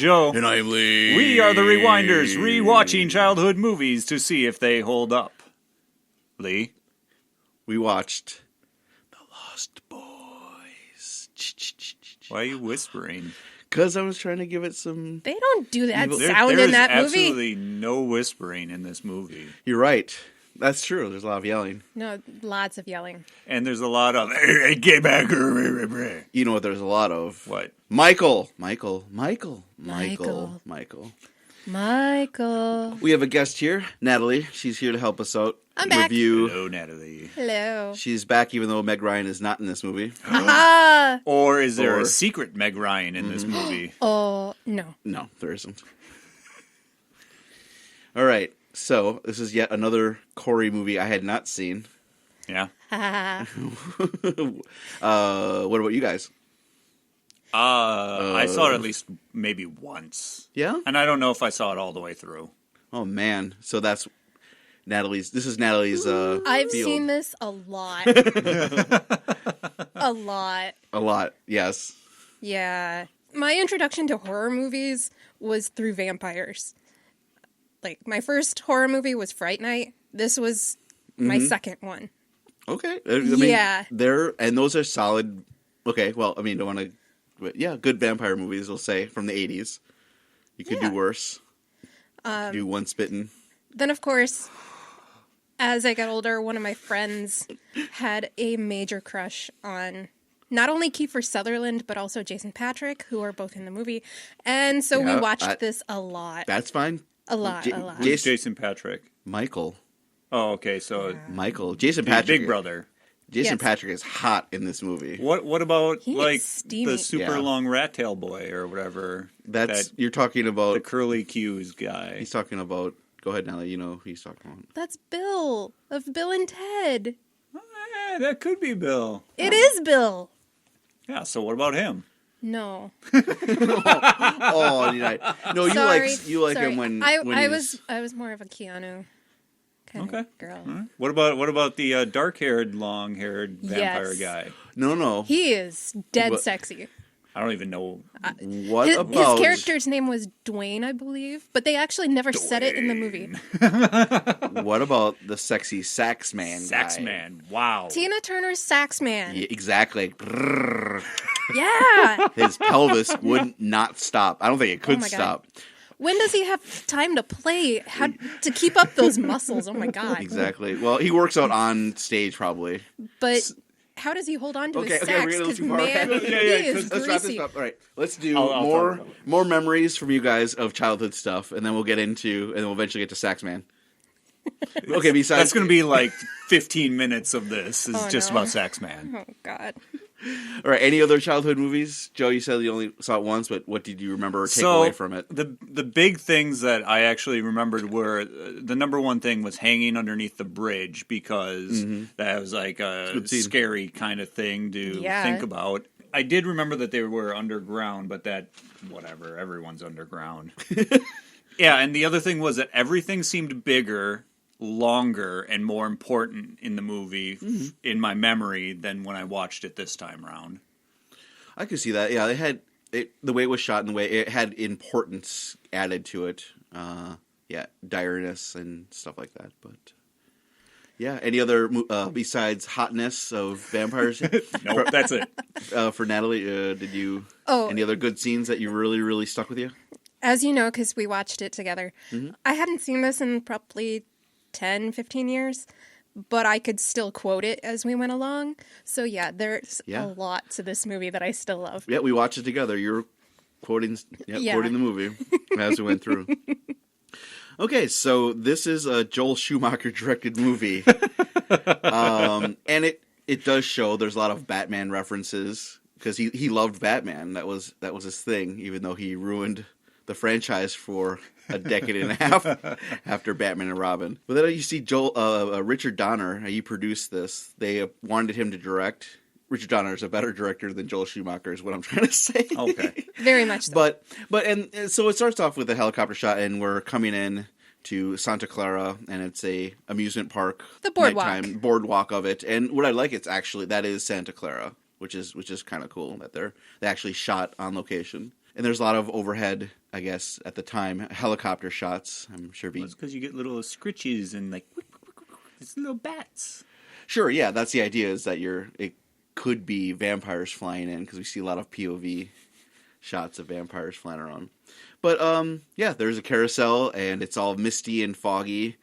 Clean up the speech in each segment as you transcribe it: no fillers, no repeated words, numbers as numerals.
Joe. And I'm Lee. We are the Rewinders, rewatching childhood movies to see if they hold up. Lee? We watched The Lost Boys. Why are you whispering? Because I was trying to give it some... They don't do that Evil. sound in that There's movie. absolutely no whispering in this movie. You're right. That's true. There's a lot of yelling. No, lots of yelling. And there's a lot of, hey, get back. You know what there's a lot of? What? Michael. Michael. We have a guest here, Natalie. She's here to help us out. I'm back. Review. Hello, Natalie. Hello. She's back even though Meg Ryan is not in this movie. Or is there Or- a secret Meg Ryan in this movie? Oh, no. No, there isn't. All right. So, this is yet another Corey movie I had not seen. Yeah. What about you guys? I saw it at least maybe once. Yeah? And I don't know if I saw it all the way through. Oh, man. So that's Natalie's... This is Natalie's I've field. seen this a lot. A lot. A lot, yes. Yeah. My introduction to horror movies was through vampires. Like, my first horror movie was Fright Night. This was my second one. Okay. I Yeah. mean, and those are solid... Okay, well, I mean, don't want to... Yeah, good vampire movies, we'll say, from the 80s. You could do worse. Do One Spittin'. Then, of course, as I got older, one of my friends had a major crush on not only Kiefer Sutherland, but also Jason Patrick, who are both in the movie. And so we watched this a lot. That's fine. A lot. Who's Jason Patrick? Michael. Oh, okay, so Michael. Jason Patrick. Big Brother. Jason Yes. Patrick is hot in this movie. What about He is like steamy. the super Yeah. long rat tail boy or whatever? You're talking The about... curly cues guy. He's talking about... Go ahead, Natalie. You know who he's talking about. That's Bill of Bill and Ted. That could be Bill. It is Bill. Yeah. So what about him? No. Oh, no, Sorry. you like Sorry. him when I he's... was more of a Keanu kind of girl. All right. What about the dark-haired, long-haired vampire Yes. guy? No. He is dead What- sexy. I don't even know. What His about... character's name was Dwayne, I believe, but they actually never said it in the movie. What about the Sexy Sax Man Sax guy? Man. Wow. Tina Turner's Sax Man. Yeah, exactly. Grrr. Yeah. His pelvis would not stop. I don't think it could my God. stop. When does he have time to play? How to keep up those muscles? Oh my God. Exactly. Well, he works out on stage probably. But how does he hold on to Okay, his okay, sax? we're gonna go 'Cause too far. man, Okay. he is Let's wrap this greasy. up. All right, let's do I'll more talk about more memories from you guys of childhood stuff, and then we'll get into, and then we'll eventually get to Sax Man. Okay, besides That's going to be like 15 minutes of this. Is Oh, just no. about Sax Man. Oh God. all right. Any other childhood movies? Joe, you said you only saw it once, but what did you remember or take away from it? The big things that I actually remembered were the number one thing was hanging underneath the bridge because that was like a Good scene. scary kind of thing to Yeah. think about. I did remember that they were underground, but that whatever, everyone's underground. Yeah, and the other thing was that everything seemed bigger, longer, and more important in the movie in my memory than when I watched it this time around. I could see that. Yeah, they had the way it was shot and the way it had importance added to it. Yeah, direness and stuff like that. But yeah, any other besides hotness of vampires? Nope, that's it. For Natalie, did you? Oh. Any other good scenes that you really stuck with you? As you know, because we watched it together, I hadn't seen this in probably 10, 15 years, but I could still quote it as we went along. So yeah, there's a lot to this movie that I still love. Yeah, we watched it together. You're quoting the movie as we went through. Okay, so this is a Joel Schumacher directed movie, and it does show there's a lot of Batman references because he loved Batman. That was his thing, even though he ruined the franchise for a decade and a half after Batman and Robin. But then you see Richard Donner. He produced this. They wanted him to direct. Richard Donner is a better director than Joel Schumacher, is what I'm trying to say. Okay. Very much so. But so it starts off with a helicopter shot, and we're coming in to Santa Clara, and it's a amusement park. The boardwalk. Nighttime boardwalk of it. And what I like, it's actually, that is Santa Clara, which is kind of cool that they actually shot on location. And there's a lot of overhead I guess at the time, helicopter shots. I'm sure. It's because you get little scritches and like it's little bats. Sure, yeah, that's the idea. Is that it could be vampires flying in because we see a lot of POV shots of vampires flying around. But yeah, there's a carousel and it's all misty and foggy,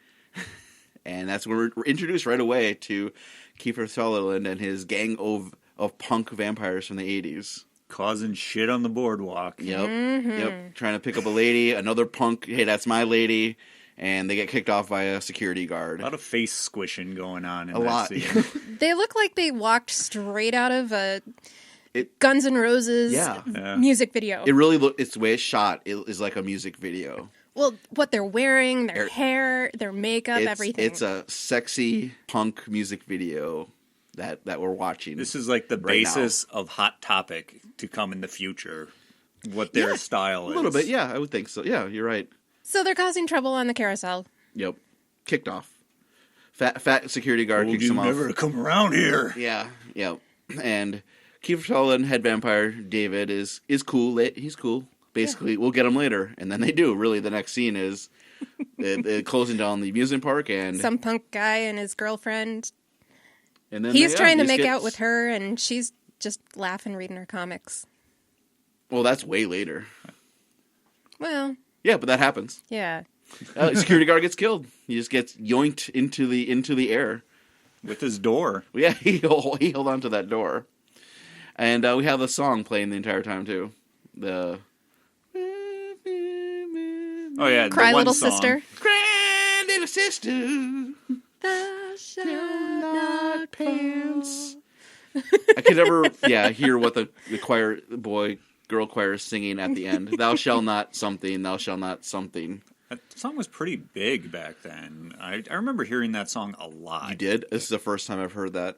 and that's when we're introduced right away to Kiefer Sutherland and his gang of punk vampires from the 80s. Causing shit on the boardwalk. Yep. Trying to pick up a lady, another punk, hey, that's my lady, and they get kicked off by a security guard. A lot of face squishing going on in a that lot. scene. They look like they walked straight out of a Guns N' Roses music video. It really it's the way it's shot. It is like a music video. Well, what they're wearing, their hair, their makeup, everything. It's a sexy punk music video that we're watching. This is like the basis of Hot Topic to come in the future. What their style is. A little bit, yeah, I would think so. Yeah, you're right. So they're causing trouble on the carousel. Yep. Kicked off. Fat security guard kicks him off. Never to come around here. Yeah. And Kiefer Sutherland, head vampire, David, is cool. He's cool. Basically, we'll get him later. And then they do. Really, the next scene is closing down the amusement park. And some punk guy and his girlfriend. And then he's trying to make out with her, and she's just laughing, reading her comics. Well, that's way later. Well. Yeah, but that happens. Yeah. Security guard gets killed. He just gets yoinked into the air. With his door. Yeah, he held on to that door. And we have the song playing the entire time, too. Oh, yeah. Cry, Little song. Sister. Cry, Little Sister. Thou shalt not pants. I could never, hear what the girl choir is singing at the end. Thou shalt not something, thou shalt not something. That song was pretty big back then. I remember hearing that song a lot. You did? This is the first time I've heard that.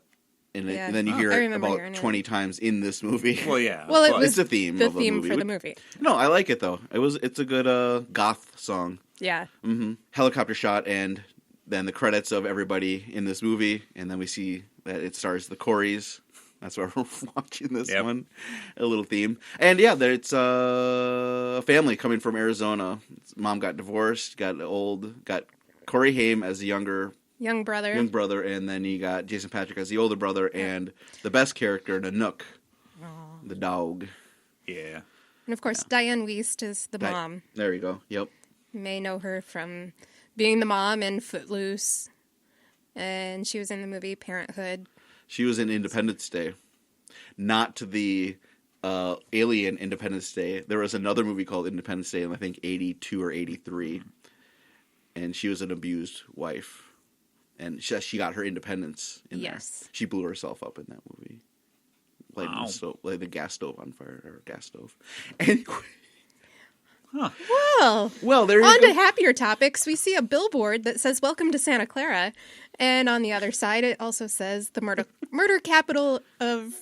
And then you hear it about 20 times in this movie. Well, yeah. Well, it was it's the theme of the movie. for the movie. No, I like it, though. It's a good goth song. Yeah. Mm-hmm. Helicopter shot, and then the credits of everybody in this movie, and then we see that it stars the Coreys. That's why we're watching this one. A little theme. And it's a family coming from Arizona. Mom got divorced, got Corey Haim as the young brother, and then you got Jason Patric as the older brother, and the best character, Nanook, the dog. Yeah. And of course, Diane Wiest is the mom. There you go. Yep. You may know her from being the mom in Footloose, and she was in the movie Parenthood. She was in Independence Day, not the Alien Independence Day. There was another movie called Independence Day in, I think, 82 or 83, and she was an abused wife, and she got her independence in there. She blew herself up in that movie. Lighting the gas stove on fire, or gas stove. Anyway. Huh. Well, there you go. On to happier topics, we see a billboard that says "Welcome to Santa Clara," and on the other side, it also says the murder capital of.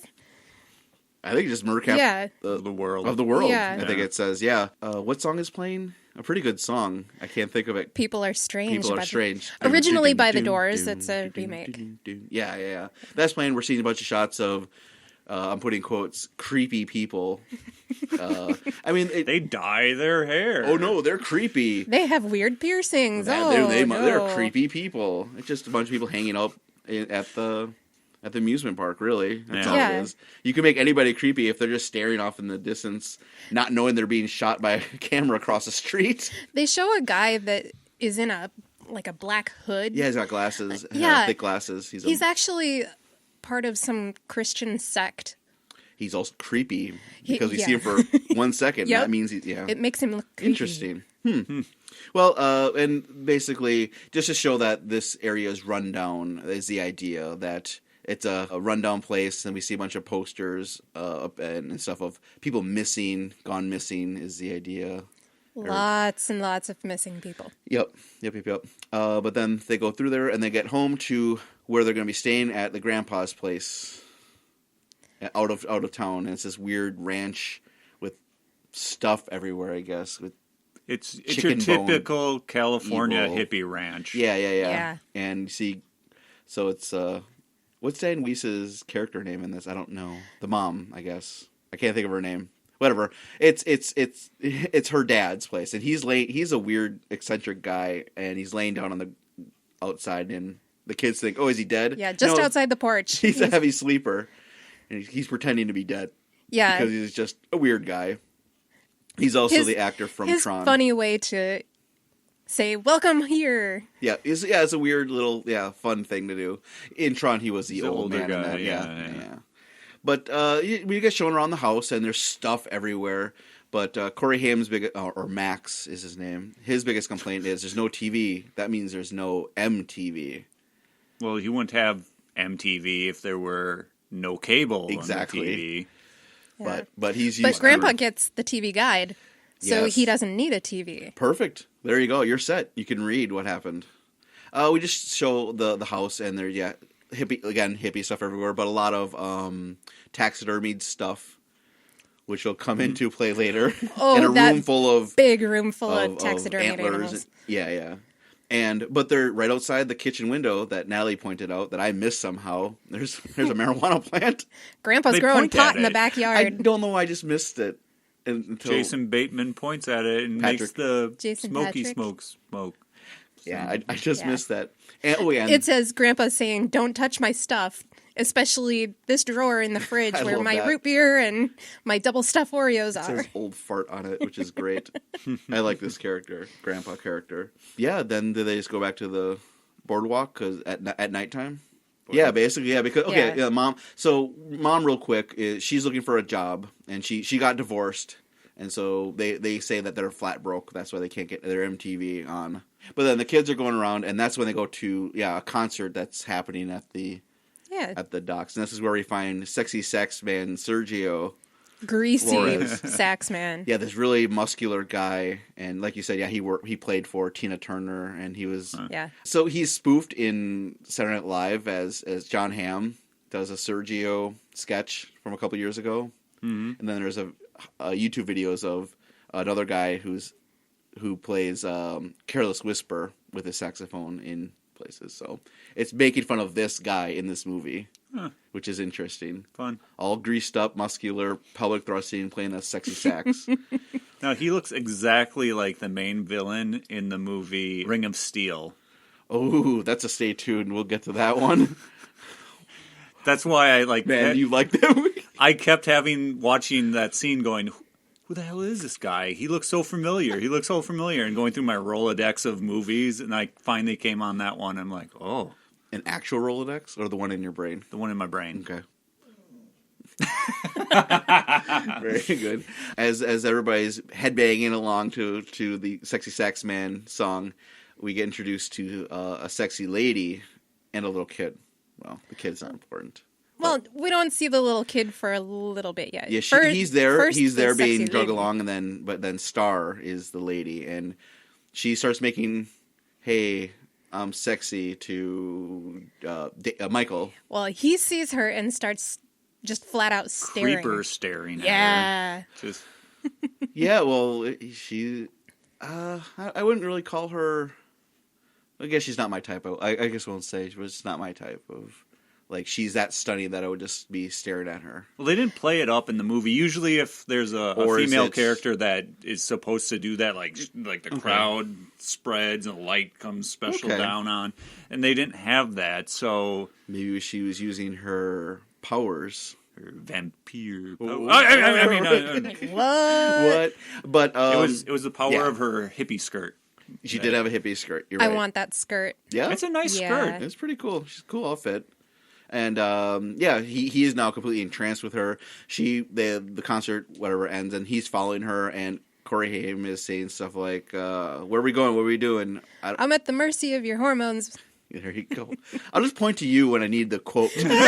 I think just murder capital the world. Of the world. Yeah. I think it says. What song is playing? A pretty good song. I can't think of it. People Are Strange. People Are Strange. Originally by The Doors. It's a remake. Yeah. That's playing. We're seeing a bunch of shots of. I'm putting quotes, creepy people. They dye their hair. Oh no, they're creepy. They have weird piercings. They're creepy people. It's just a bunch of people hanging out at the amusement park. Really, that's all it is. You can make anybody creepy if they're just staring off in the distance, not knowing they're being shot by a camera across the street. They show a guy that is in a black hood. Yeah, he's got glasses. Thick glasses. He's actually part of some Christian sect. He's also creepy because we see him for 1 second. That means it makes him look creepy. Interesting. Well, and basically, just to show that this area is run down, is the idea that it's a rundown place, and we see a bunch of posters and stuff of people gone missing is the idea. Lots and lots of missing people. Yep. But then they go through there, and they get home to where they're going to be staying at the grandpa's place, out of town. And it's this weird ranch with stuff everywhere, I guess. It's your typical California hippie ranch. Yeah. And you see, so it's what's Diane Wiest's character name in this? I don't know. The mom, I guess. I can't think of her name. whatever. It's her dad's place, and he's a weird eccentric guy, and he's laying down on the outside, and the kids think, oh, is he dead? Yeah, just No, outside the porch. He's a heavy sleeper, and he's pretending to be dead. Yeah, because he's just a weird guy. He's also the actor from Tron. His funny way to say "Welcome here." Yeah, it's a weird little fun thing to do. In Tron, he was the old man guy. in that. Yeah. But we get shown around the house, and there's stuff everywhere. But Corey Haim's or Max is his name. His biggest complaint is there's no TV. That means there's no MTV. Well, you wouldn't have MTV if there were no cable exactly. on the TV. Yeah. But he's used But Grandpa gets the TV guide, so he doesn't need a TV. Perfect. There you go. You're set. You can read what happened. We just show the house, and there, hippie stuff everywhere, but a lot of taxidermied stuff, which will come into play later. Oh, in a big room full of taxidermied animals. Yeah. But they're right outside the kitchen window that Natalie pointed out that I missed somehow. There's a marijuana plant. Grandpa's growing pot in the backyard. I don't know why I just missed it. Until Jason Bateman points at it and makes the smoky smoke. Yeah, I just missed that. And it says Grandpa's saying, "Don't touch my stuff." Especially this drawer in the fridge where my root beer and my double stuffed Oreos are. It says old fart on it, which is great. I like this character, Grandpa character. Yeah, then do they just go back to the boardwalk at nighttime? Yeah, basically, because Mom. So Mom, real quick, she's looking for a job, and she got divorced, and so they say that they're flat broke. That's why they can't get their MTV on. But then the kids are going around, and that's when they go to a concert that's happening at the docks. And this is where we find Sexy Sax Man Sergio. Greasy Flores. Sax Man. Yeah, this really muscular guy. And like you said, he played for Tina Turner, and he was... So he's spoofed in Saturday Night Live as John Hamm does a Sergio sketch from a couple years ago. Mm-hmm. And then there's a YouTube videos of another guy who plays Careless Whisper with his saxophone in places. So it's making fun of this guy in this movie, which is interesting. Fun. All greased up, muscular, pelvic thrusting, playing a sexy sax. Now, he looks exactly like the main villain in the movie Ring of Steel. Oh, that's a stay tuned. We'll get to that one. That's why I like... Man, you like that movie? I kept watching that scene going... Who the hell is this guy? He looks so familiar. And going through my Rolodex of movies, and I finally came on that one. I'm like, oh. An actual Rolodex or the one in your brain? The one in my brain. Okay. Very good. As everybody's headbanging along to the Sexy Sax Man song, we get introduced to a sexy lady and a little kid. Well, the kid's not important. Well, we don't see the little kid for a little bit yet. Yeah, he's there. He's there being drugged along, but then Star is the lady, and she starts making, "Hey, I'm sexy" to Michael. Well, he sees her and starts just flat out staring. Creeper staring at her. Just... Yeah, well, she... I wouldn't really call her... I guess she's not my type. I guess I won't say, but it's not my type of... Like, she's that stunning that I would just be staring at her. Well, they didn't play it up in the movie. Usually if there's a female character that is supposed to do that, like the crowd spreads and the light comes special down on, and they didn't have that, so... Maybe she was using her powers. Her vampire powers. What? But, it was the power of her hippie skirt. She did have a hippie skirt. You're right. I want that skirt. Yeah? It's a nice skirt. It's pretty cool. She's a cool outfit. And he is now completely entranced with her. The concert, whatever, ends, and he's following her, and Corey Haim is saying stuff like, where are we going? What are we doing? I'm at the mercy of your hormones. There you go. I'll just point to you when I need the quote. No, I'm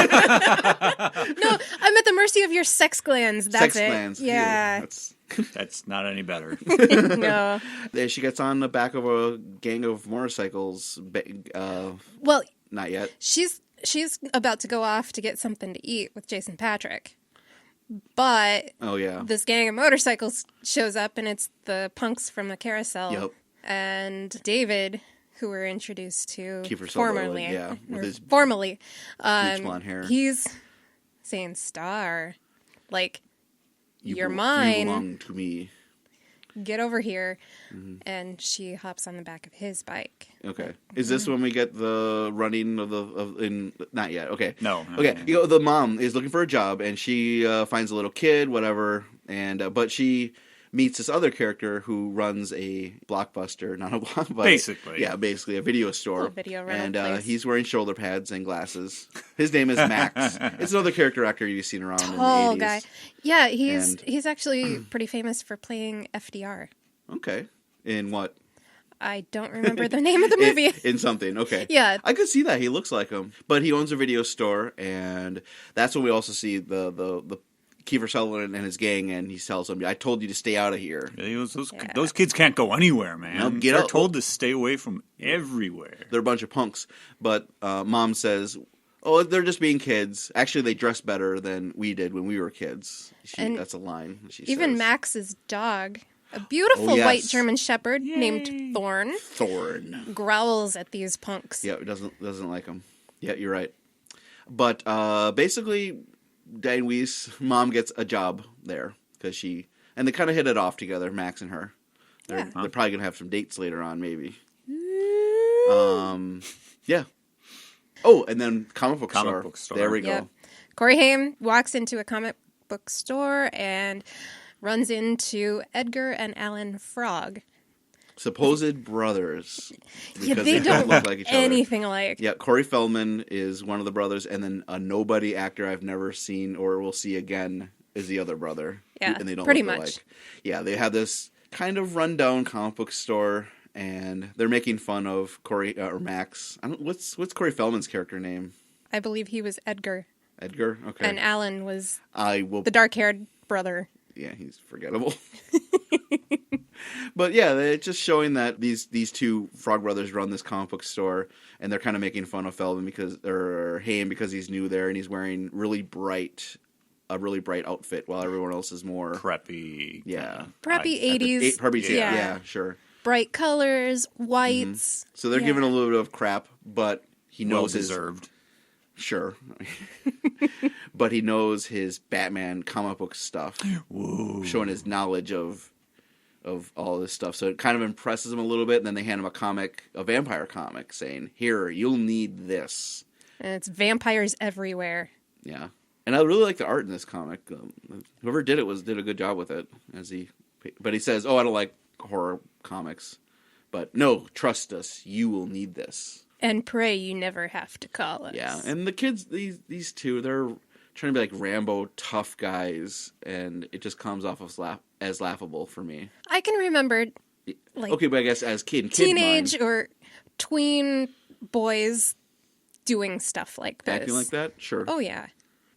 at the mercy of your sex glands. That's sex glands. Yeah. That's not any better. No. She gets on the back of a gang of motorcycles. Well, not yet. She's about to go off to get something to eat with Jason Patrick. But this gang of motorcycles shows up, and it's the punks from the carousel. Yep. And David, who we're introduced to formally, bleach blonde hair. He's saying Star. Like, you're You mine. belong to me. Get over here. And she hops on the back of his bike. Okay. Is this when we get the running not yet. Okay. No. Okay. The mom is looking for a job, and she finds a little kid, whatever, and but she meets this other character who runs a Blockbuster, not a Blockbuster. Basically. Yeah, basically a video store. A video rental and place. he's wearing shoulder pads and glasses. His name is Max. It's another character actor you've seen around Tall in the 80s. guy. Yeah, And- he's actually pretty famous for playing FDR. Okay. In what? I don't remember the name of the movie. In something, okay. Yeah. I could see that. He looks like him. But he owns a video store, and that's when we also see the Kiefer Sutherland and his gang, and he tells them, I told you to stay out of here. Those kids can't go anywhere, man. No, get They're out. told to stay away from everywhere. They're a bunch of punks. But Mom says, oh, they're just being kids. Actually, they dress better than we did when we were kids. And that's a line she Even says. Max's dog, a beautiful Oh, yes. white German Shepherd named Thorn, Thorn. growls at these punks. Yeah, it doesn't like them. Yeah, you're right. But basically, Diane Weist's mom gets a job there because and they kind of hit it off together, Max and her. They're probably gonna have some dates later on, maybe. Yeah. Oh, and then comic book store. There we go. Yep. Corey Haim walks into a comic book store and runs into Edgar and Alan Frog. Supposed brothers. Yeah, Because they don't look like each other. anything alike. Yeah, Corey Feldman is one of the brothers, and then a nobody actor I've never seen or will see again is the other brother. Yeah, and they don't pretty look much. alike. Yeah, they have this kind of rundown comic book store, and they're making fun of Corey or Max. What's Corey Feldman's character name? I believe he was Edgar. Edgar. Okay. And Alan was I will. the dark-haired brother. Yeah, he's forgettable. But yeah, they're just showing that these two Frog brothers run this comic book store, and they're kind of making fun of Feldman or Haim because he's new there and he's wearing a really bright outfit while everyone else is more Preppy. Yeah. Preppy 80s. Preppy, Yeah. yeah, sure. Bright colors, whites. So they're giving a little bit of crap, but he Well knows deserved. Sure. But he knows his Batman comic book stuff. Whoa. Showing his knowledge of all this stuff. So it kind of impresses him a little bit, and then they hand him a vampire comic, saying, here, you'll need this. And it's vampires everywhere. Yeah. And I really like the art in this comic. Whoever did it did a good job with it. But he says, I don't like horror comics. But no, trust us, you will need this. And pray you never have to call us. Yeah, and the kids, these two, they're trying to be like Rambo tough guys, and it just comes off as laughable for me. I can remember, like, Okay, but I guess as teenage mind, or tween boys doing stuff like this. acting like that, sure. Oh, yeah.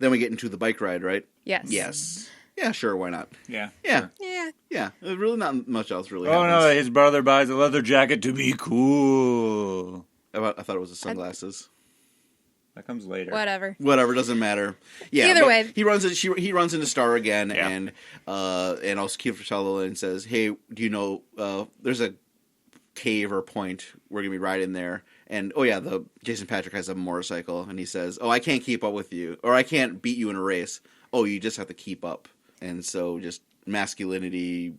Then we get into the bike ride, right? Yes. Yes. Yeah, sure, why not? Yeah. Yeah, Sure. Yeah. yeah. Really not much else really Oh happens. no, his brother buys a leather jacket to be cool. I thought it was the sunglasses. That comes later. Whatever. Whatever, doesn't matter. Yeah. Either but way. he runs into Star again, Yeah. and also Kiefer Sutherland says, "Hey, do you know there's a cave or point we're gonna be riding there?" And the Jason Patrick has a motorcycle, and he says, "Oh, I can't keep up with you, or I can't beat you in a race. Oh, you just have to keep up." And so, just masculinity,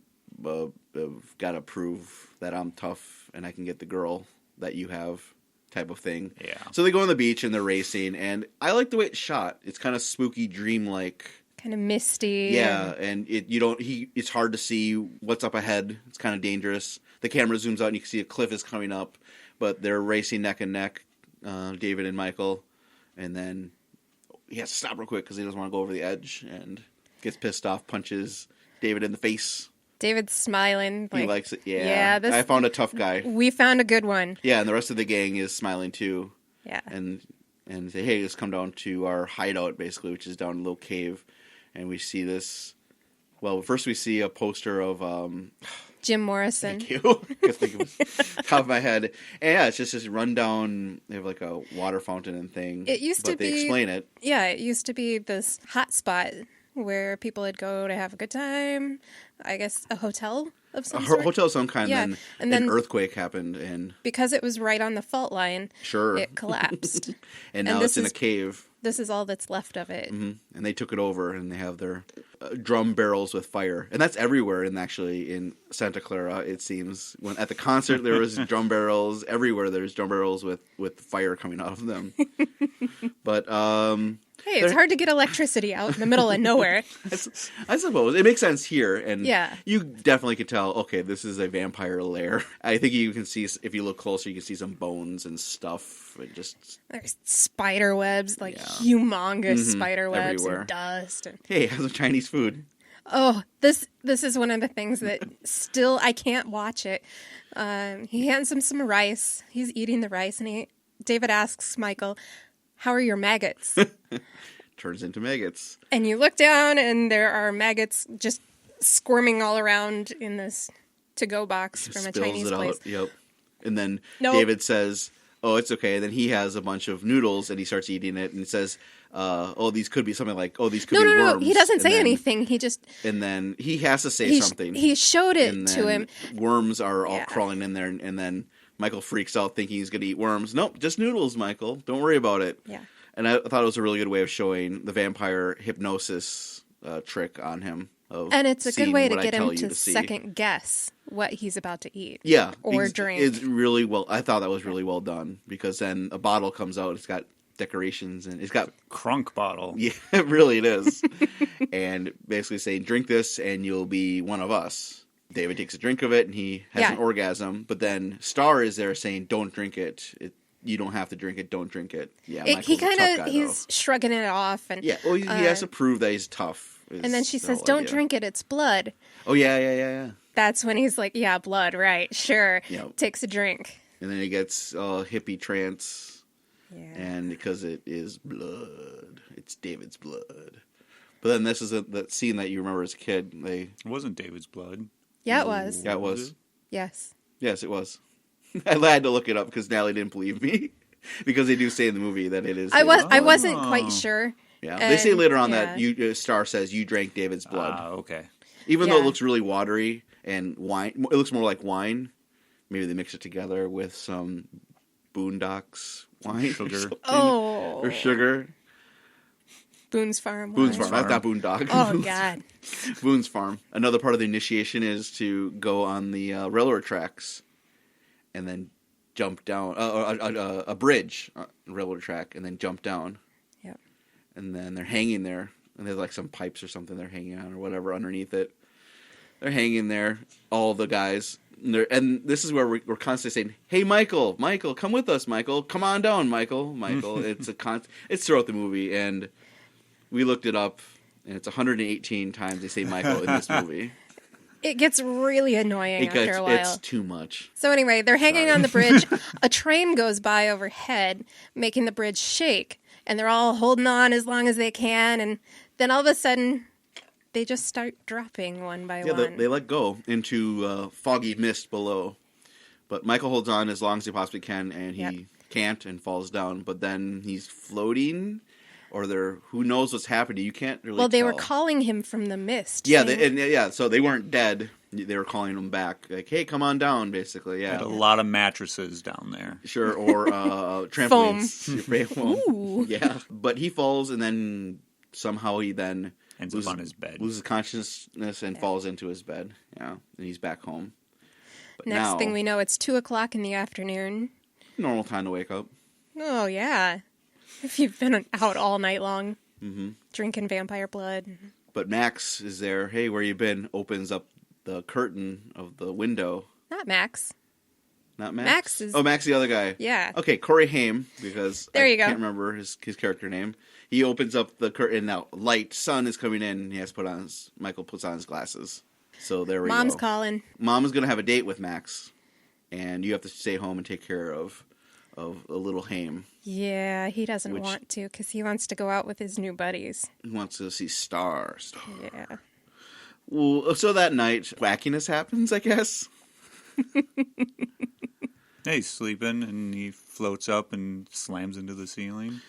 got to prove that I'm tough and I can get the girl that you have. Type of thing. Yeah. So they go on the beach and they're racing, and I like the way it's shot. It's kind of spooky, dreamlike. Kind of misty. Yeah, and it's hard to see what's up ahead. It's kind of dangerous. The camera zooms out and you can see a cliff is coming up, but they're racing neck and neck, David and Michael, and then he has to stop real quick because he doesn't want to go over the edge and gets pissed off, punches David in the face. David's smiling. He likes it. Yeah. Yeah, I found a tough guy. We found a good one. Yeah, and the rest of the gang is smiling too. Yeah. And say, hey, let's come down to our hideout, basically, which is down a little cave. And we see this. Well, first we see a poster of Jim Morrison. Thank you. I think it was top of my head. And yeah, it's just this rundown. They have like a water fountain and thing. It used to but they be- explain it. Yeah, it used to be this hot spot where people would go to have a good time. I guess a hotel of some A sort. hotel of some kind. Yeah. And then an earthquake happened, and Because it was right on the fault line, sure, it collapsed. and now it's in a cave. This is all that's left of it. And they took it over, and they have their drum barrels with fire, and that's everywhere. And actually, in Santa Clara, it seems when at the concert there was drum barrels everywhere. There's drum barrels with fire coming out of them. But Hey, it's hard to get electricity out in the middle of nowhere. I suppose it makes sense here, and Yeah. you definitely could tell. Okay, this is a vampire lair. I think you can see if you look closer, you can see some bones and stuff. It just There's spider webs, humongous spider webs everywhere. and dust. And... Hey, have some Chinese food. Oh, this is one of the things that still I can't watch it. He hands him some rice. He's eating the rice, and David asks Michael, "How are your maggots?" Turns into maggots. And you look down, and there are maggots just squirming all around in this to-go box from a Spills Chinese it place. out. Yep. And then Nope. David says, "Oh, it's okay." And then he has a bunch of noodles, and he starts eating it, and says, "Oh, these could be something like, these could be worms." No. He doesn't And say then- anything. He just And then he has to say something. He showed it and to then him. Worms are all Yeah. crawling in there, and then Michael freaks out thinking he's going to eat worms. Nope, just noodles, Michael. Don't worry about it. Yeah. And I thought it was a really good way of showing the vampire hypnosis trick on him. And it's a good seeing way to what I get tell him you to see. second guess what he's about to eat. Yeah, Or it's, drink. It's really well. I thought that was really well done because then a bottle comes out. It's got decorations and it's got Crunk bottle. yeah, really it is. And basically saying, "Drink this and you'll be one of us." David takes a drink of it and he has Yeah. an orgasm. But then Star is there saying, "Don't drink it. You don't have to drink it. Don't drink it." Yeah, He Michael's a tough kind guy, of he's shrugging it off, and though. Yeah, well, he has to prove that he's tough. and then she says, "Don't drink it. It's blood." Oh yeah. That's when he's like, "Yeah, blood, right? Sure." Yep. Takes a drink. And then he gets hippie trance. Yeah. And because it is blood, it's David's blood. But then this is that scene that you remember as a kid. It wasn't David's blood. Yeah, it was. Yeah, it was. Yes. Yes, it was. I had to look it up because Natalie didn't believe me because they do say in the movie that it is. I wasn't Oh. quite sure. Yeah, they say And, later on yeah. that Star says you drank David's blood, Okay. even though Yeah. it looks really watery and wine. It looks more like wine. Maybe they mix it together with some Boondocks wine, Sugar. or something. Oh. or sugar. Boone's Farm. Boone's wine. Farm, not Boondock. Oh, God. Boone's Farm. Another part of the initiation is to go on the railroad tracks and then jump down a bridge, railroad track, and then jump down. Yep. And then they're hanging there, and there's like some pipes or something they're hanging on or whatever underneath it. They're hanging there, all the guys. And this is where we're constantly saying, "Hey, Michael, come with us, Michael. Come on down, Michael." It's it's throughout the movie, and we looked it up, and it's 118 times they say Michael in this movie. It gets really annoying after a while. It's too much. So anyway, they're hanging on the bridge. A train goes by overhead, making the bridge shake, and they're all holding on as long as they can, and then all of a sudden, they just start dropping one by Yeah, one. they let go into foggy mist below. But Michael holds on as long as he possibly can, and he can't and falls down. But then he's floating, or who knows what's happening. You can't really Well, they tell. were calling him from the mist. Yeah, saying, so they weren't dead. They were calling him back. Like, "Hey, come on down," basically. Yeah. Had a lot of mattresses down there. Sure, or trampolines. Foam. Ooh. Yeah. But he falls, and then somehow he then Ends up on his bed. loses consciousness and falls into his bed. Yeah, and he's back home. But Next now, thing we know, it's 2:00 in the afternoon. normal time to wake up. Oh, yeah. If you've been out all night long, Mm-hmm. drinking vampire blood. But Max is there. "Hey, where you been?" Opens up the curtain of the window. Not Max. Not Max. Max is- Max, the other guy. Yeah. Okay, Corey Haim, because There I you go. can't remember his character name. He opens up the curtain. Now, sun is coming in. And he has to Michael puts on his glasses. So there we Mom's go. calling. Mom is going to have a date with Max, and you have to stay home and take care of a little Haim Yeah, he doesn't Which- want to because he wants to go out with his new buddies. who wants to see Star. Yeah. Well, so that night, wackiness happens, I guess. Yeah, he's sleeping, and he floats up and slams into the ceiling.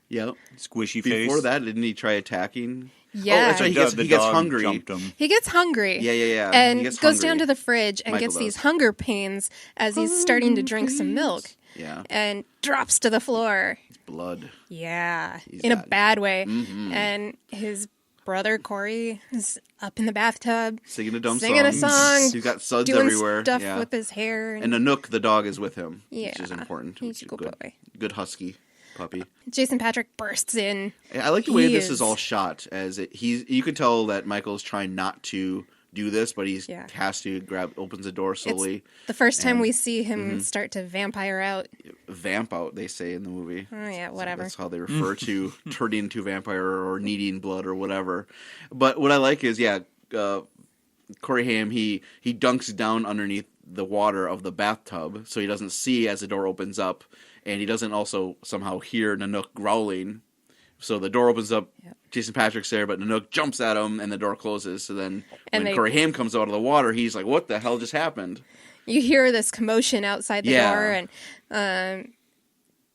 Yep. Squishy face. Before that, didn't he try attacking? Yeah. Oh, that's right. The He gets dog hungry. jumped him. He gets hungry. Yeah. And He gets goes hungry. down to the fridge and Michael gets these does. hunger pains as he's starting to drink some milk. Yeah. And drops to the floor. Blood. Yeah. He's in a got- bad way. Mm-hmm. And his brother, Corey, is up in the bathtub. Singing a dumb Singing a song. He's got suds Doing everywhere. stuff Yeah. with his hair. And Nanook, the dog, is with him. Yeah. Which is important. He's Which is a good boy. Good husky puppy. Jason Patrick bursts in. I like the way He this is is- all shot. You could tell that Michael's trying not to do this, but he has to opens the door slowly. It's the first time and- we see him start to vampire out. Vamp out, they say in the movie. Oh, yeah, whatever. That's how they refer to turning into vampire or needing blood or whatever. But what I like is, Corey Haim, he dunks down underneath the water of the bathtub so he doesn't see as the door opens up, and he doesn't also somehow hear Nanook growling. So the door opens up, Jason Patrick's there, but Nanook jumps at him and the door closes. So then when Corey Haim comes out of the water, he's like, what the hell just happened? You hear this commotion outside the door, and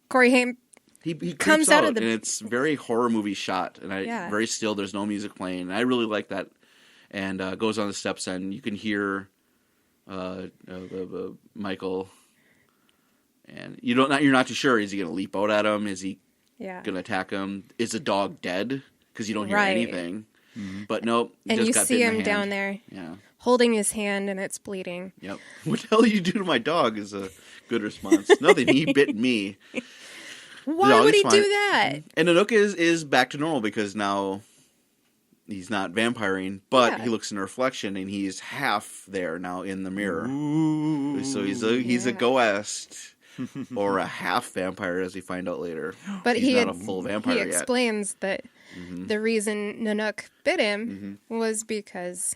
Corey Haim He comes comes out out, of the- and it's very horror movie shot, and very still. There's no music playing, and I really like that. And goes on the steps, and you can hear Michael, and you're not too sure. Is he going to leap out at him? Is he going to attack him? Is the dog dead? Because you don't hear anything. Mm-hmm. But nope. And just you got see bit in the him hand. down there, Yeah. holding his hand, and it's bleeding. Yep. What the hell did you do to my dog? Is a good response. Nothing. He bit me. Why would he fine. do that? And Nanook is back to normal because now he's not vampiring, but he looks in a reflection and he's half there now in the mirror. Ooh. So he's a ghost or a half vampire, as we find out later. But he's not a full vampire he yet. explains that the reason Nanook bit him was because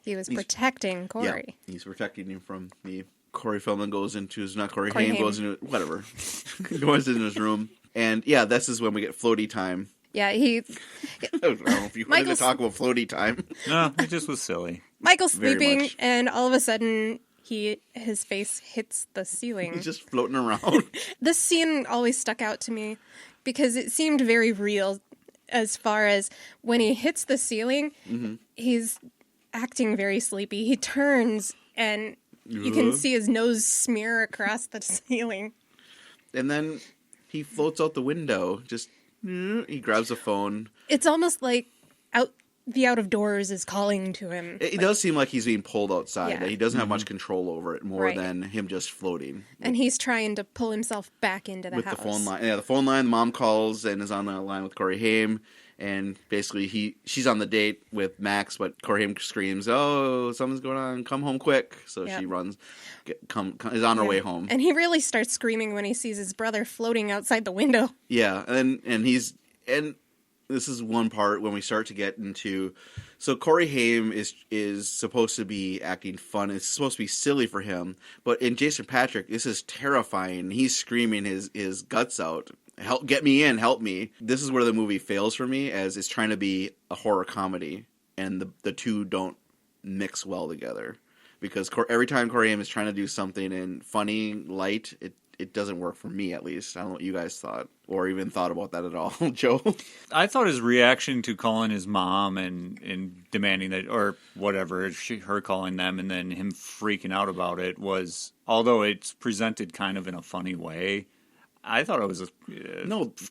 he was protecting Corey. Yeah, he's protecting him from the Corey Feldman goes into his not Corey Corey Haim Haim. goes into whatever goes into his room, and this is when we get floaty time. Yeah, I don't know if you wanted to Michael's- talk about floaty time. No, it just was silly. Michael's Very sleeping, much. and all of a sudden, his face hits the ceiling. He's just floating around. This scene always stuck out to me because it seemed very real. As far as when he hits the ceiling, he's acting very sleepy. He turns, and you can see his nose smear across the ceiling. And then he floats out the window. Just he grabs a phone. It's almost like the out of doors is calling to him. It does seem like he's being pulled outside. Yeah. That he doesn't have much control over it, more Right. than him just floating. And he's trying to pull himself back into the With house. the phone line. Yeah, the phone line. The mom calls and is on the line with Corey Haim. And basically, she's on the date with Max, but Corey Haim screams, "Oh, something's going on! Come home quick!" So she runs, is on her way home. And he really starts screaming when he sees his brother floating outside the window. Yeah, and this is one part when we start to get into. So Corey Haim is supposed to be acting fun. It's supposed to be silly for him, but in Jason Patrick, this is terrifying. He's screaming his guts out. Help! Get me in! Help me! This is where the movie fails for me, as it's trying to be a horror comedy, and the two don't mix well together. Because every time Corey Haim is trying to do something and funny, light, it doesn't work for me, at least. I don't know what you guys thought, or even thought about that at all, Joe. I thought his reaction to calling his mom and demanding that, or whatever, her calling them and then him freaking out about it was, although it's presented kind of in a funny way, I thought it was a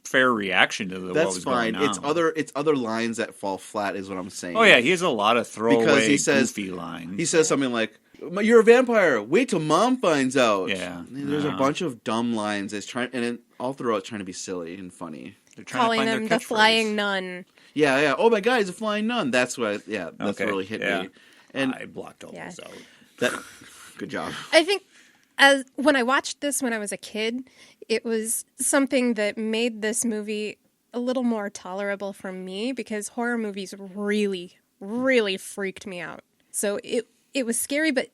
fair reaction to what That's was fine. going on. It's other lines that fall flat, is what I'm saying. Oh yeah, he has a lot of throwaway, Because he says- goofy lines. He says something like, "You're a vampire. Wait till mom finds out." Yeah. There's a bunch of dumb lines. It's trying, and all throughout, it's trying to be silly and funny. They're trying to Calling find their him the catchphrase. flying nun. Yeah. Oh my God, he's a flying nun. That's what. That's Okay, what really hit yeah. me. And I blocked all those out. that. Good job. I think when I watched this when I was a kid, it was something that made this movie a little more tolerable for me because horror movies really, really freaked me out. So it was scary, but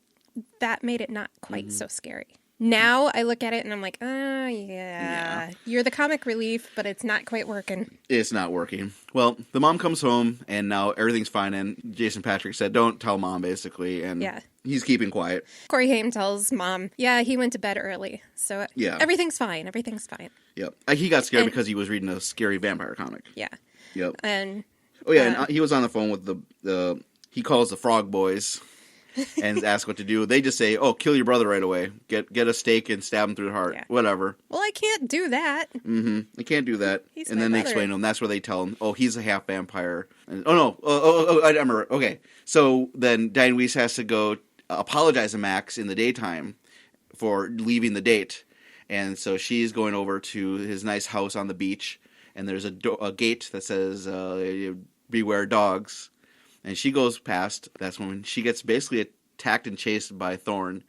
that made it not quite so scary. Now I look at it and I'm like, oh, yeah. You're the comic relief, but it's not quite working. It's not working. Well, the mom comes home, and now everything's fine, and Jason Patrick said, don't tell mom, basically, and he's keeping quiet. Corey Haim tells mom, he went to bed early, so everything's fine. Everything's fine. Yep. He got scared because he was reading a scary vampire comic. Yeah. Yep. And... and he was on the phone with the he calls the Frog Boys and asks what to do. They just say, "Oh, kill your brother right away. Get a stake and stab him through the heart. Yeah. Whatever." Well, I can't do that. Mm-hmm. They can't do that. He's and then they explain to him. That's where they tell him, "Oh, he's a half vampire." And, I remember. Okay, so then Diane Weiss has to go apologize to Max in the daytime for leaving the date, and so she's going over to his nice house on the beach, and there's a gate that says "Beware dogs." And she goes past. That's when she gets basically attacked and chased by Thorn.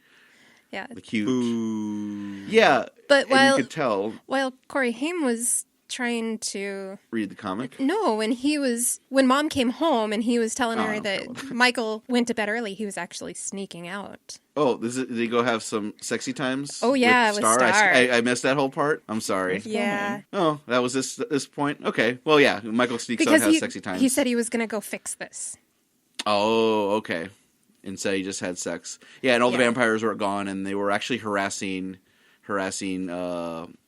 Yeah. The cute. Ooh. Yeah. But you could tell. While Corey Haim was trying to read the comic? No, when Mom came home and he was telling her that Michael went to bed early, he was actually sneaking out. Oh, did he go have some sexy times? Oh, yeah, with Star. I missed that whole part. I'm sorry. Yeah. Oh, that was this point? Okay. Well, yeah, Michael sneaks out and has sexy times. He said he was going to go fix this. Oh, okay. Instead, he just had sex. Yeah, and all the vampires were gone, and they were actually harassing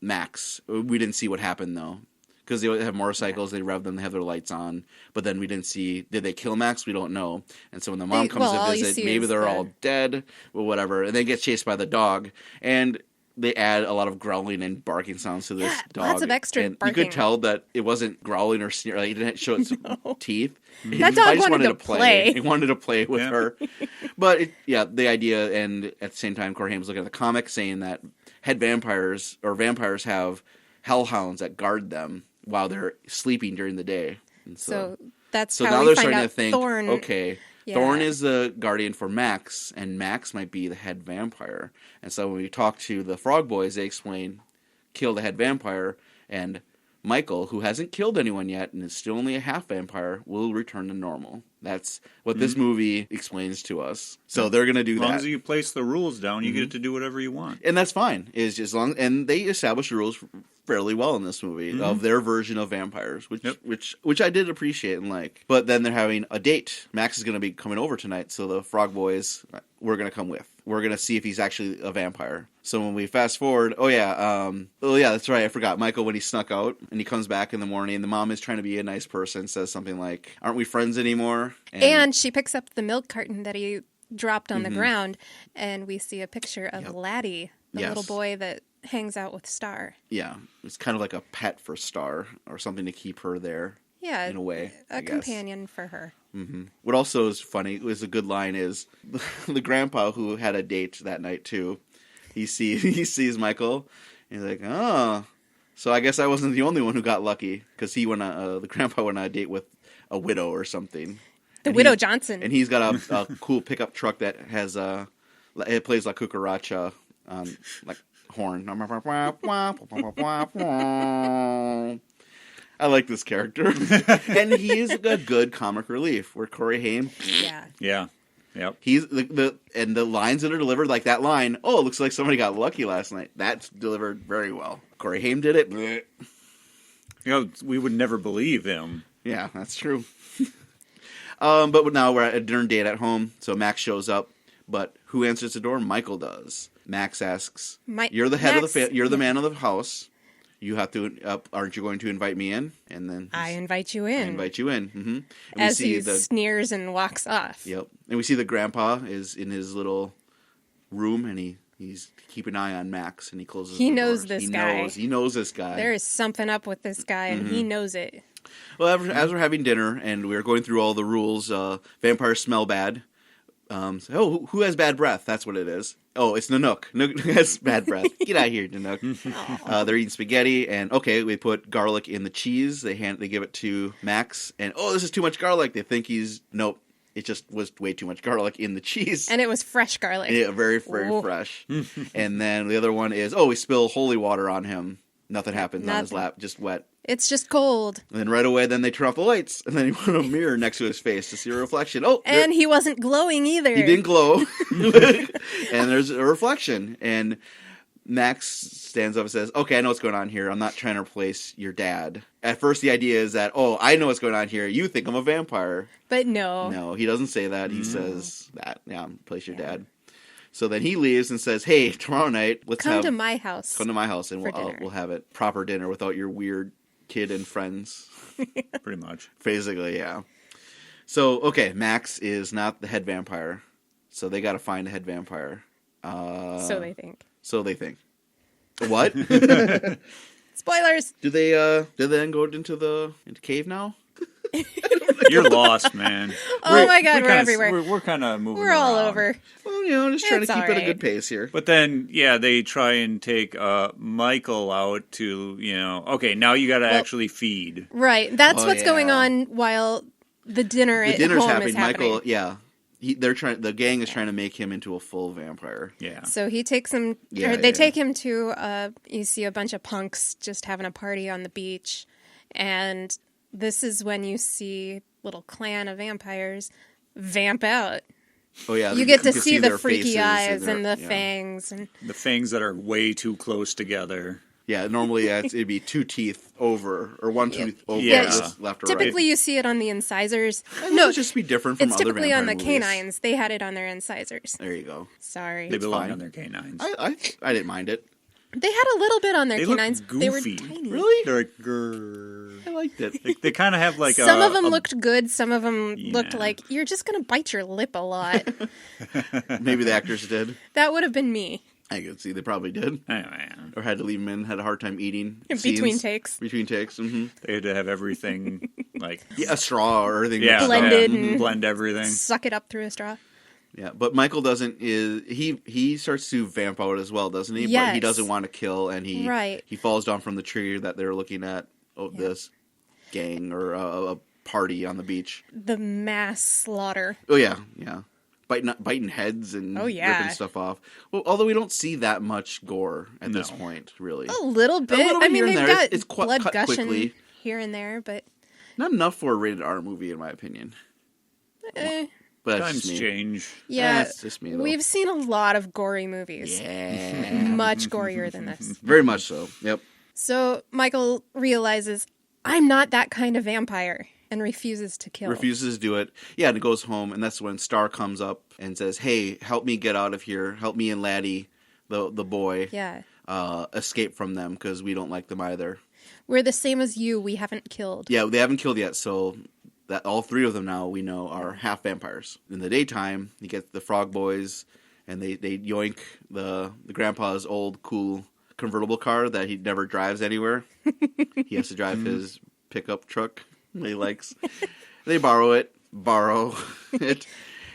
Max. We didn't see what happened, though. Because they have motorcycles, they rev them, they have their lights on. But then we didn't see, did they kill Max? We don't know. And so when the mom comes to visit, maybe they're all dead or whatever. And they get chased by the dog. And they add a lot of growling and barking sounds to this dog. Lots of extra and barking. You could tell that it wasn't growling or sneering. Like, it didn't show its teeth. That dog wanted to play. He wanted to play with her. But, the idea, and at the same time, Corey Haim was looking at the comic saying that head vampires, or vampires have hellhounds that guard them while they're sleeping during the day. And so that's so how now we they're find starting out to think, Thorn. Okay, Thorn is the guardian for Max, and Max might be the head vampire. And so when we talk to the Frog Boys, they explain, kill the head vampire, and Michael, who hasn't killed anyone yet and is still only a half vampire, will return to normal. That's what this movie explains to us. So they're going to do that. As long as you place the rules down, you get to do whatever you want. And that's fine. Is just long, and they establish the rules fairly well in this movie of their version of vampires, which I did appreciate and like. But then they're having a date. Max is going to be coming over tonight, so the Frog Boys, we're going to come with. We're going to see if he's actually a vampire. So when we fast forward, that's right, I forgot. Michael, when he snuck out, and he comes back in the morning, and the mom is trying to be a nice person, says something like, aren't we friends anymore? And she picks up the milk carton that he dropped on the ground, and we see a picture of Laddie, the little boy that hangs out with Star. Yeah, it's kind of like a pet for Star, or something to keep her there. Yeah, in a way, a companion for her. Mm-hmm. What also is funny, is a good line, is the grandpa who had a date that night too. He sees Michael, and he's like, "Oh, so I guess I wasn't the only one who got lucky," because the grandpa went on a date with a widow or something. Widow Johnson, and he's got a cool pickup truck that has it plays La Cucaracha like horn. I like this character. And he is a good comic relief. Where Corey Haim. Yeah. Yep. He's and the lines that are delivered, like that line, "Oh, it looks like somebody got lucky last night." That's delivered very well. Corey Haim did it. We would never believe him. Yeah, that's true. But now we're at a dinner date at home, so Max shows up. But who answers the door? Michael does. Max asks, "You're the head of the you're the man of the house. You have to. Aren't you going to invite me in?" And then I invite you in. I invite you in. Mm-hmm. As he sneers and walks off. Yep. And we see the grandpa is in his little room, and he's keeping an eye on Max, and he closes. He knows this guy. He knows this guy. There is something up with this guy, and he knows it. Well, as we're having dinner and we're going through all the rules, vampires smell bad. Who has bad breath? That's what it is. Oh, it's Nanook. Nanook has bad breath. Get out of here, Nanook. They're eating spaghetti, and we put garlic in the cheese. They give it to Max, and this is too much garlic. They think nope. It just was way too much garlic in the cheese. And it was fresh garlic. Yeah, very, very fresh. And then the other one is, we spill holy water on him. Nothing happens on his lap, just wet. It's just cold. And then right away, they turn off the lights, and then he put a mirror next to his face to see a reflection. And he wasn't glowing either. He didn't glow. And there's a reflection. And Max stands up and says, okay, I know what's going on here. I'm not trying to replace your dad. At first, the idea is that, oh, I know what's going on here. You think I'm a vampire. But no. No, he doesn't say that. He says that, replace your dad. So then he leaves and says, hey, tomorrow night, come to my house. Come to my house, and we'll have it. Proper dinner without your weird kid and friends. Pretty much. Basically, yeah. So, okay, Max is not the head vampire. So they got to find a head vampire. So they think. So they think. What? Spoilers. Do they then go into cave now? You're lost, man. Oh my god, we're everywhere. We're kind of moving. We're all around. over. Well, just trying to keep it a good pace here. But then, they try and take Michael out to, okay, now you got to actually feed. Right, that's what's going on while the dinner at dinner's home happening. is happening. Michael, the gang is trying to make him into a full vampire. Yeah. So he takes him, take him to, you see a bunch of punks just having a party on the beach, and this is when you see little clan of vampires vamp out. Oh yeah, you get to see the freaky eyes and the fangs, and the fangs that are way too close together. Yeah, normally it'd be two teeth over or one tooth over, just left or right. Typically, you see it on the incisors. No, it'd just be different from it's other typically on the movies. canines. They had it on their incisors. There you go. Sorry, they belong on their canines. I didn't mind it. They had a little bit on their canines. Look goofy. They were tiny. Really? They're like, grrr. I liked it. They kind of have like some of them looked good. Some of them looked like you're just gonna bite your lip a lot. Maybe the actors did. That would have been me. I could see they probably did. Or had to leave them in. Had a hard time eating. Between takes. Between takes. Mm-hmm. They had to have everything like a straw or everything. Blended and blend everything. Suck it up through a straw. Yeah, but Michael doesn't. He starts to vamp out as well, doesn't he? Yes. But he doesn't want to kill, and he falls down from the tree that they're looking at. This gang or a party on the beach. The mass slaughter. Oh yeah, biting heads and ripping stuff off. Well, although we don't see that much gore at this point, really. A little bit. I mean, they've got blood gushing quickly. Here and there, but not enough for a rated R movie, in my opinion. But times change. Yeah, that's just me. Though. We've seen a lot of gory movies. Yeah, much gorier than this. Very much so. Yep. So Michael realizes I'm not that kind of vampire and refuses to kill. Refuses to do it. Yeah, and it goes home, and that's when Star comes up and says, "Hey, help me get out of here. Help me and Laddie, the boy, escape from them because we don't like them either. We're the same as you. We haven't killed. Yeah, they haven't killed yet, so." That all three of them now we know are half vampires. In the daytime, you get the Frog Boys, and they yoink the grandpa's old cool convertible car that he never drives anywhere. He has to drive his pickup truck that he likes. They borrow it.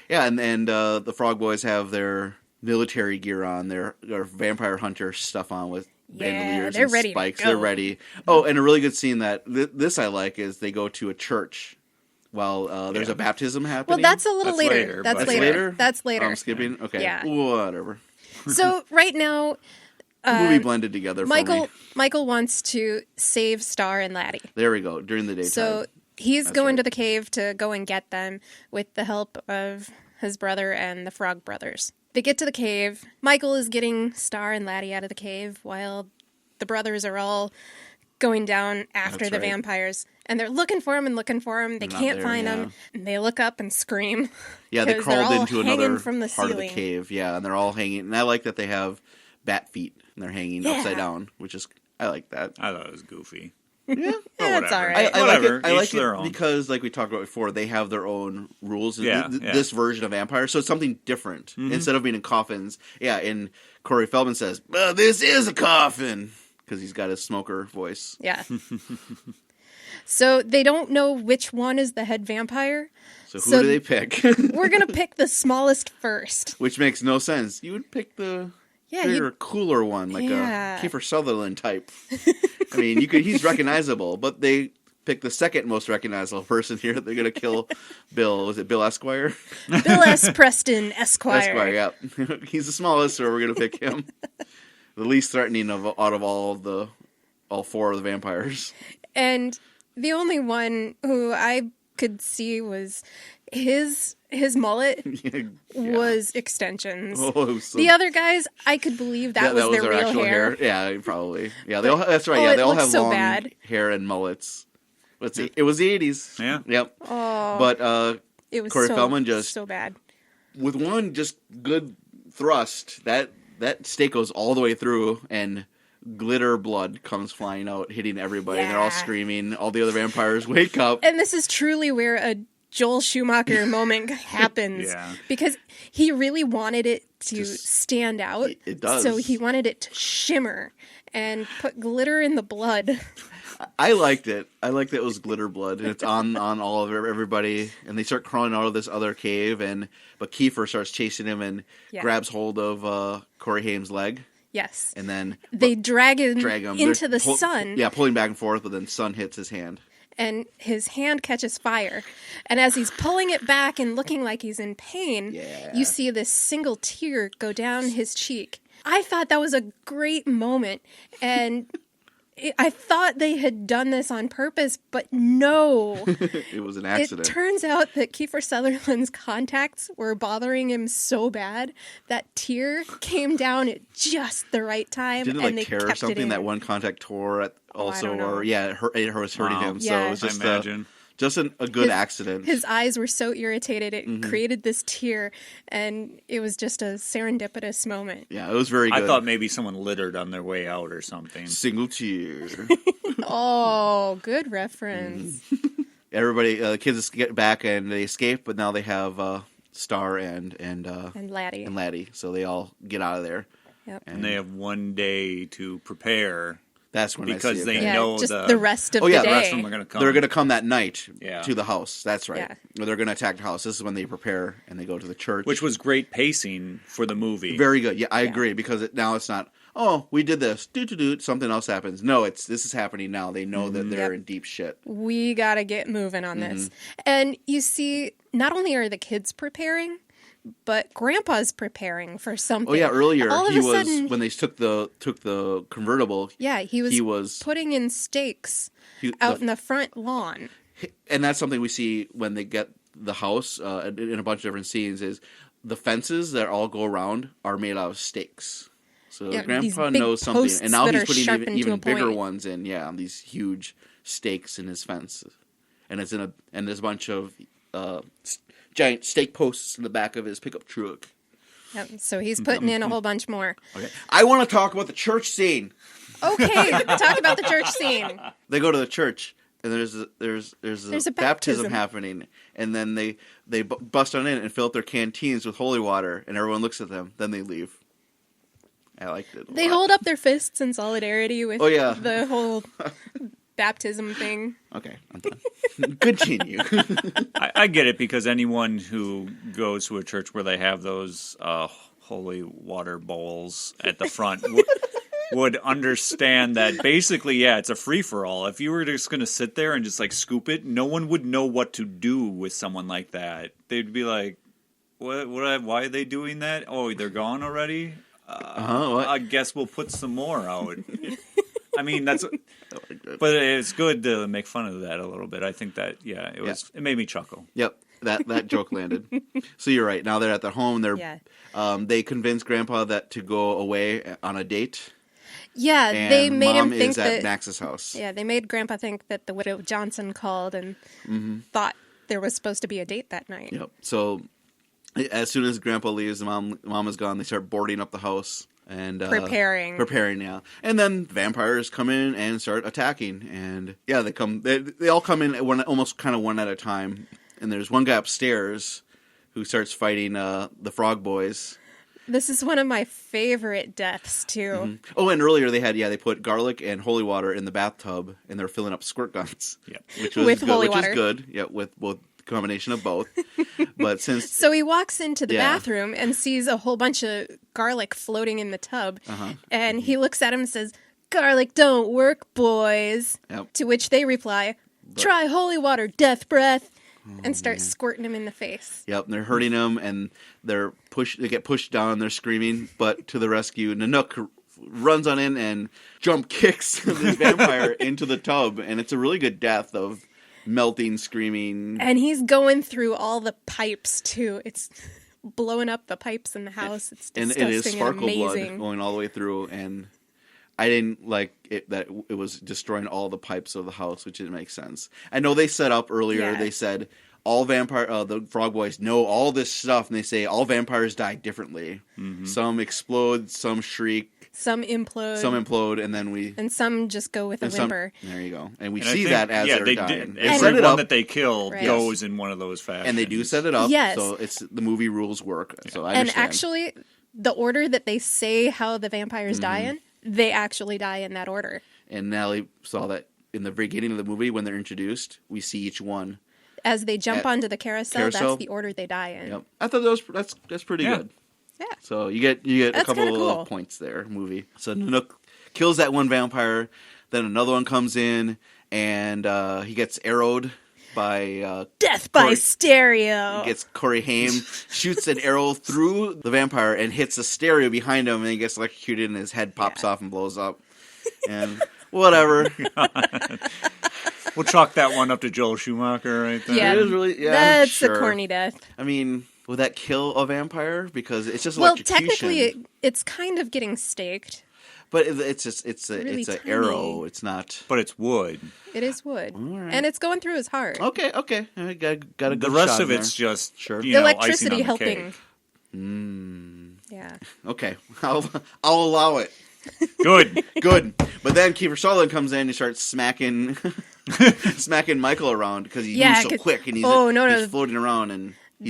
Yeah, and the Frog Boys have their military gear on, their vampire hunter stuff on with bandoliers they're and ready spikes. to go. They're ready. Oh, and a really good scene that this I like is they go to a church. While there's a baptism happening. Well, that's a little later. That's later. That's later. I'm skipping? Okay. Yeah. Whatever. So right now... movie blended together for me. Michael wants to save Star and Laddie. There we go, during the daytime. So he's going to the cave to go and get them with the help of his brother and the Frog Brothers. They get to the cave. Michael is getting Star and Laddie out of the cave while the brothers are all going down after the vampires. And they're looking for him. They can't find him. And they look up and scream. Yeah, they crawled into another from the part ceiling. of the cave. Yeah, and they're all hanging. And I like that they have bat feet. And they're hanging upside down, which is... I like that. I thought it was goofy. Yeah, that's all right. I like it because, like we talked about before, they have their own rules. This version of vampire, so it's something different. Instead of being in coffins, and Corey Feldman says, "This is a coffin," because he's got his smoker voice. Yeah. So they don't know which one is the head vampire. So who do they pick? We're gonna pick the smallest first, which makes no sense. You would pick the bigger, cooler one, like a Kiefer Sutherland type. I mean, he's recognizable, but they pick the second most recognizable person here. They're going to kill Bill. Was it Bill Esquire? Bill S. Preston Esquire. Esquire, yeah. He's the smallest, so we're going to pick him. The least threatening out of all four of the vampires. And the only one who I could see was His mullet Yeah. was extensions. Oh, so The other guys, I could believe that was their real actual hair. Yeah, probably. Yeah, they all. That's right. Oh, Yeah, it they all looks have so long bad. hair and mullets. Let's see. It was the 80s. Yeah. Yep. Oh, But it was Corey so, Feldman just so bad. with one just good thrust, that stake goes all the way through, and glitter blood comes flying out, hitting everybody. And they're all Yeah. screaming. All the other vampires wake up. And this is truly where a Joel Schumacher moment happens. Yeah. Because he really wanted it to stand out. It does. So he wanted it to shimmer and put glitter in the blood. I liked it. I liked that it was glitter blood, and it's on all of everybody. And they start crawling out of this other cave, but Kiefer starts chasing him and grabs hold of Corey Haim's leg. Yes. And then they drag him into They're the sun. Yeah, pulling back and forth, but then sun hits his hand. And his hand catches fire. And as he's pulling it back and looking like he's in pain, you see this single tear go down his cheek. I thought that was a great moment. And I thought they had done this on purpose, but no. It was an accident. It turns out that Kiefer Sutherland's contacts were bothering him so bad that tear came down at just the right time. Didn't and it they tear or kept something? it in. That one contact tore at also, don't know. or it was hurting him. So Yeah. it was just I imagine. just a good accident. His eyes were so irritated, it created this tear, and it was just a serendipitous moment. Yeah, it was very good. I thought maybe someone littered on their way out or something. Single tear. Oh, good reference. Everybody, the kids get back and they escape, but now they have Star and Laddie. and Laddie, so they all get out of there. Yep. And they have one day to prepare That's when because I see they it. Yeah, know just the rest of the yeah, day. the rest of them are going to come. They're going to come that night Yeah. to the house. That's right. Yeah. They're going to attack the house. This is when they prepare and they go to the church. Which was great pacing for the movie. Very good. Yeah, I agree, because now it's not, oh, we did this, do, something else happens. No, this is happening now. They know that they're in deep shit. We gotta get moving on this. And you see, not only are the kids preparing, but Grandpa's preparing for something. Oh yeah, earlier All of he a was sudden, when they took the convertible. yeah, he was putting in stakes out in the front lawn. And that's something we see when they get the house in a bunch of different scenes. Is the fences that all go around are made out of stakes. So Yeah, these Grandpa big knows something, posts and now that he's are putting sharpened to even a bigger point. ones in. Yeah, these huge stakes in his fence, and there's a bunch of giant stake posts in the back of his pickup truck. Yep, so he's putting in a whole bunch more. Okay, I want to talk about the church scene. Okay, talk about the church scene. They go to the church, and there's a There's a baptism baptism. happening, and then they bust on in and fill up their canteens with holy water, and everyone looks at them. Then they leave. I liked it. They hold up their fists in solidarity with yeah. the whole baptism thing. Okay, I'm done. Continue. I get it, because anyone who goes to a church where they have those holy water bowls at the front would understand that basically, yeah, it's a free-for-all. If you were just going to sit there and just like scoop it, no one would know what to do with someone like that. They'd be like, "What? Why are they doing that? Oh, they're gone already? What? I guess we'll put some more out." I mean, but it's good to make fun of that a little bit. I think that, it made me chuckle. Yep, that joke landed. So you're right. Now they're at their home. They convince Grandpa to go away on a date. Yeah, And they made Mom him think is at that Max's house. Yeah, they made Grandpa think that the widow Johnson called and thought there was supposed to be a date that night. Yep. So as soon as Grandpa leaves, mom is gone. They start boarding up the house and Preparing, yeah. And then vampires come in and start attacking. And yeah, they all come in almost kind of one at a time. And there's one guy upstairs who starts fighting the Frog Boys. This is one of my favorite deaths too. Oh, and earlier they put garlic and holy water in the bathtub, and they're filling up squirt guns. Yeah, which was With good, holy which water. is good. Yeah, with both combination of both. But since So he walks into the bathroom and sees a whole bunch of garlic floating in the tub, and he looks at him and says, "Garlic don't work, boys." Yep. To which they reply, "Try holy water, death breath," and start squirting him in the face. Yep, and they're hurting him, and they get pushed down. They're screaming, but to the rescue, Nanook runs on in and jump kicks the vampire into the tub, and it's a really good death of melting, screaming. And he's going through all the pipes, too. It's blowing up the pipes in the house. It's disgusting and it is sparkle amazing. blood going all the way through, and I didn't like it that it was destroying all the pipes of the house, which didn't make sense. I know they set up earlier, they said all the Frog Boys know all this stuff, and they say all vampires die differently. Mm-hmm. Some explode, some shriek. Some implode, and then and some just go with a whimper. There you go. And we see that as they're dying. Everyone that they kill goes in one of those fashions. And they do set it up, yes. so it's the movie rules work. So I understand. And actually, the order that they say how the vampires die in, they actually die in that order. And Natalie saw that in the beginning of the movie when they're introduced, we see each one. As they jump onto the carousel, that's the order they die in. Yep. I thought that's pretty good. Yeah. So you get a couple of points there, movie. So Nanook kills that one vampire, then another one comes in, and he gets arrowed by Death by Stereo. Gets Corey Haim, shoots an arrow through the vampire and hits the stereo behind him, and he gets electrocuted, and his head pops off and blows up. And whatever. We'll chalk that one up to Joel Schumacher right there. Yeah, it is really, that's a corny death. I mean, would that kill a vampire? Because it's just electrocution. Well, technically, it's kind of getting staked. But it's an arrow. It's not. But it's wood. It is wood, right. And it's going through his heart. Okay. I got a good The rest shot of it's there. just electricity icing on the helping. cake. Yeah. Okay, I'll allow it. Good. But then Kiefer Sutherland comes in and starts smacking Michael around because he moves so quick and he's floating around and he's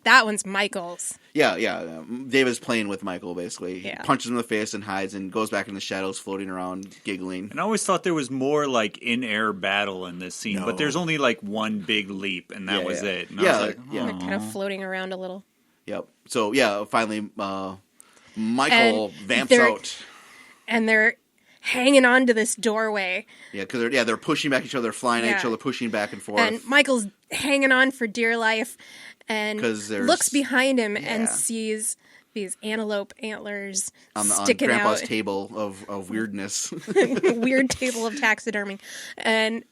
that one's Michael's. Yeah. David's playing with Michael basically. Yeah. He punches him in the face and hides and goes back in the shadows, floating around, giggling. And I always thought there was more like in-air battle in this scene, but there's only like one big leap, and that was it. And I was like, They're kind of floating around a little. Yep. So finally, Michael vamps out. And they're hanging on to this doorway. Yeah, because they're pushing back each other, flying at each other, pushing back and forth. And Michael's hanging on for dear life and looks behind him and sees these antelope antlers sticking on Grandpa's out. table of weirdness. Weird table of taxidermy. And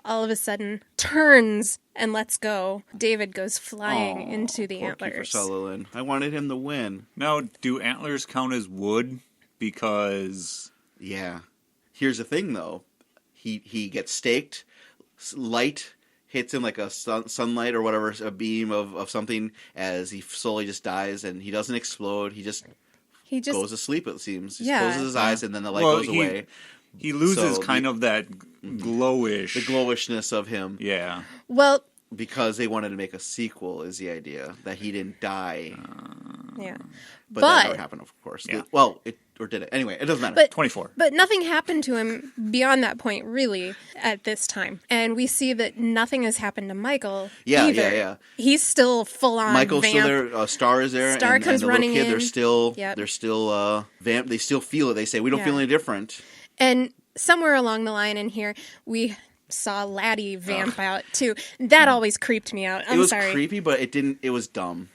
all of a sudden turns and lets go. David goes flying into the antlers. Sutherland. I wanted him to win. Now, do antlers count as wood? Because here's the thing though, he gets staked, light hits him like a sunlight or whatever, a beam of something, as he slowly just dies, and he doesn't explode. He just goes to sleep. It seems. He closes his eyes, and then the light goes away. He loses kind of that glowish, the glowishness of him. Yeah. Well, because they wanted to make a sequel, is the idea that he didn't die. But that never happened, of course. Yeah. Or did it? Anyway, it doesn't matter. 24. But nothing happened to him beyond that point, really, at this time. And we see that nothing has happened to Michael either. Yeah. He's still full on Michael's vamp. still there. Star is there. Star comes and the running little kid, in. They're still vamp. They still feel it. They say, we don't feel any different. And somewhere along the line in here, we saw Laddie vamp out, too. That always creeped me out. It was creepy, but it was dumb.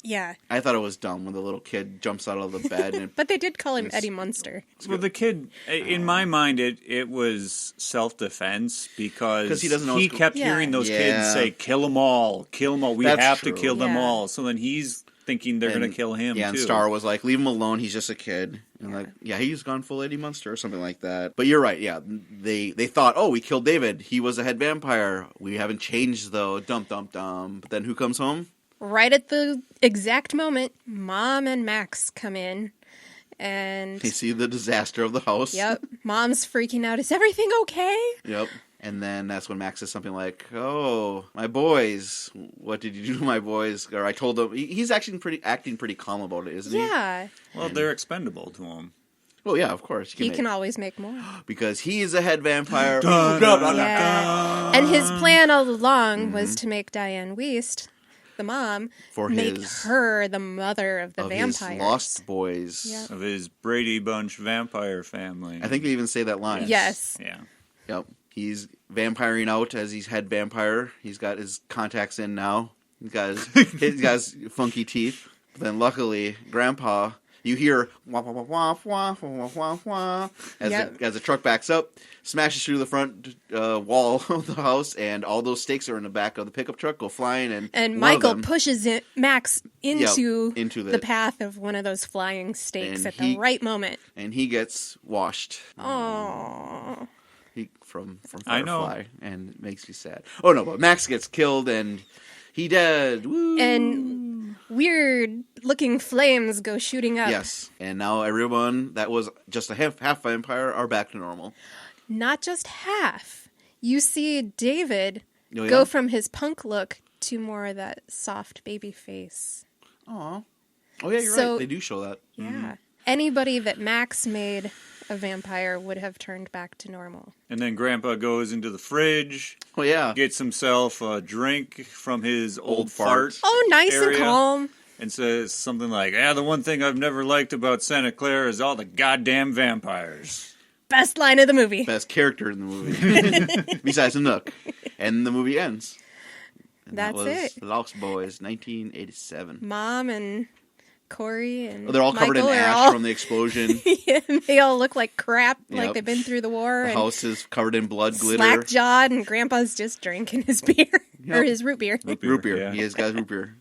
Yeah. I thought it was dumb when the little kid jumps out of the bed. And but they did call him Eddie Munster. Well, the kid, in my mind, it was self-defense because he kept hearing those kids say, kill them all. We have to kill them all. So then he's thinking they're going to kill him, and Star was like, leave him alone. He's just a kid. And he's gone full Eddie Munster or something like that. But you're right. Yeah, they thought, we killed David. He was a head vampire. We haven't changed, though. Dum, dum, dum. But then who comes home? Right at the exact moment, Mom and Max come in, and they see the disaster of the house. Yep. Mom's freaking out. Is everything okay? Yep. And then that's when Max says something like, "Oh, my boys, what did you do to my boys?" Or I told them. He's acting pretty calm about it, isn't he? Yeah. Well, they're expendable to him. Well, yeah, of course. He can always make more. Because he's a head vampire. And his plan all along was to make Diane Wiest, the mom, make her the mother of the vampires. His lost boys. Yep. Of his Brady Bunch vampire family. I think they even say that line. Yes. Yeah. Yep. He's vampiring out as he's head vampire. He's got his contacts in now. He's got his funky teeth. But then luckily, Grandpa You hear wah wah wah wah wah wah wah wah as the truck backs up, smashes through the front wall of the house, and all those stakes are in the back of the pickup truck go flying. And Michael pushes Max into the path of one of those flying stakes at the right moment, and he gets washed. Oh. From Firefly, and it makes me sad. Oh no, but Max gets killed and he dead. Woo! And weird looking flames go shooting up. Yes, and now everyone that was just a half vampire are back to normal. Not just half. You see David go from his punk look to more of that soft baby face. Aw. Oh yeah, you're right. They do show that. Yeah. Mm-hmm. Anybody that Max made a vampire would have turned back to normal. And then Grandpa goes into the fridge. Oh yeah. Gets himself a drink from his old fart. Oh, nice and calm. And says something like, the one thing I've never liked about Santa Clara is all the goddamn vampires. Best line of the movie. Best character in the movie. Besides the Nook. And the movie ends. And That's it. Lost Boys, 1987. Mom and Corey and they're all covered Michael in ash from the explosion. Yeah, they all look like crap, like they've been through the war. The house is covered in blood glitter. Slack-jawed, and Grandpa's just drinking his beer. Or his root beer. Root beer. Yeah. He has got root beer.